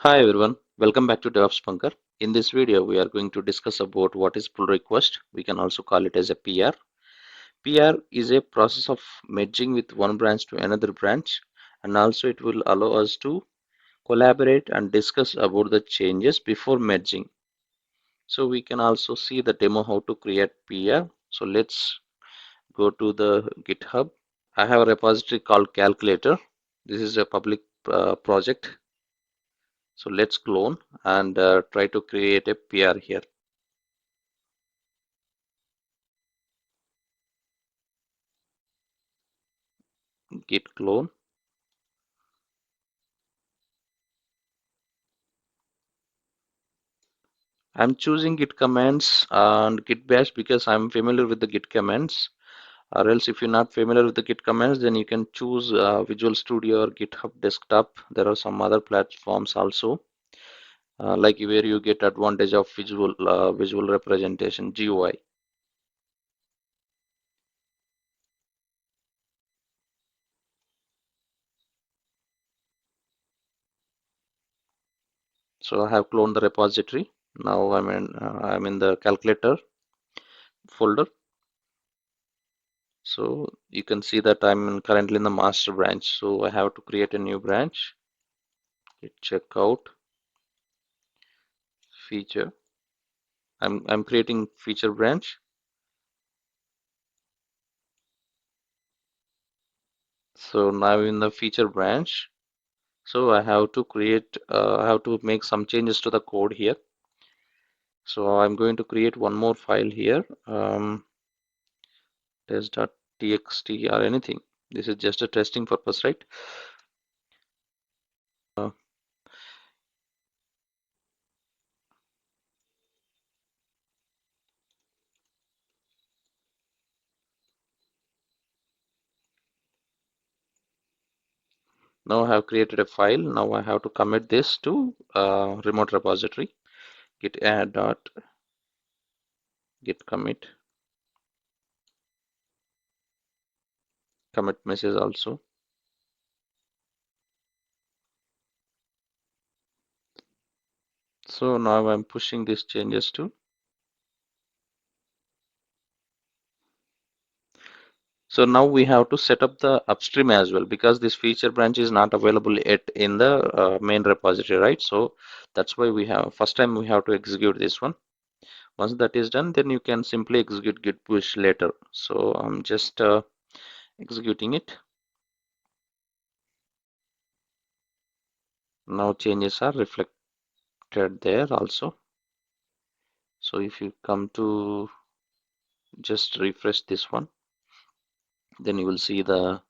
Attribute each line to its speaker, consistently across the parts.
Speaker 1: Hi everyone, welcome back to DevOps Bunker. In this video, we are going to discuss about what is pull request. We can also call it as a PR. PR is a process of merging with one branch to another branch, and also it will allow us to collaborate and discuss about the changes before merging. So we can also see the demo how to create PR. So let's go to the GitHub. I have a repository called calculator. This is a public project. So let's clone and try to create a PR here. Git clone. I'm choosing Git commands and Git bash because I'm familiar with the Git commands. Or else, if you're not familiar with the Git commands, then you can choose Visual Studio or GitHub Desktop. There are some other platforms also, like where you get advantage of visual representation GUI. So I have cloned the repository. Now I'm in the calculator folder. So you can see that currently in the master branch. So I have to create a new branch. Hit checkout feature. I'm creating feature branch. So now in the feature branch, so I have to I have to make some changes to the code here. So I'm going to create one more file here, test.txt or anything. This is just a testing purpose, right? Uh, Now I have created a file. Now I have to commit this to remote repository. Git add dot git commit message also. So now I'm pushing these changes to. So now we have to set up the upstream as well because this feature branch is not available yet in the main repository, right? So that's why we have first time we have to execute this one. Once that is done, then you can simply execute git push later. So I'm just executing it. Now changes are reflected there also. So if you come to just refresh this one, then you will see the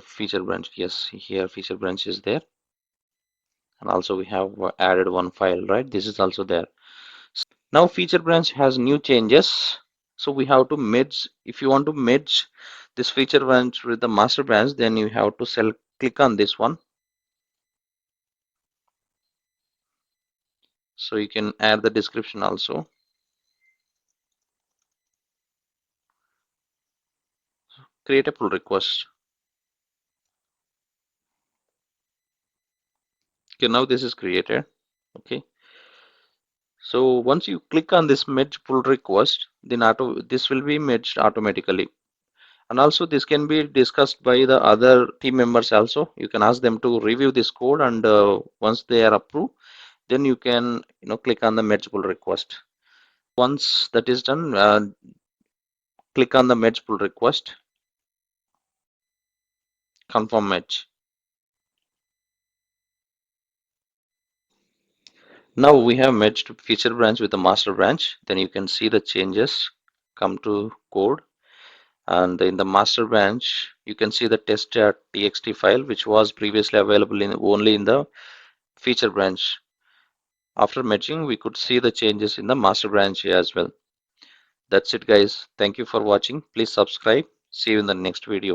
Speaker 1: feature branch. Yes, here feature branch is there, and also we have added one file, right? This is also there. Now feature branch has new changes. So we have to merge. If you want to merge this feature branch with the master branch, then you have to click on this one. So you can add the description also. Create a pull request. Okay, now this is created. Okay. So once you click on this merge pull request, then this will be merged automatically. And also this can be discussed by the other team members also. You can ask them to review this code, and once they are approved, then you can click on the merge pull request. Once that is done, click on the merge pull request, confirm merge. Now we have merged feature branch with the master branch. Then you can see the changes come to code, and in the master branch you can see the test.txt file which was previously available only in the feature branch. After merging, we could see the changes in the master branch as well. That's it, guys. Thank you for watching. Please subscribe. See you in the next video.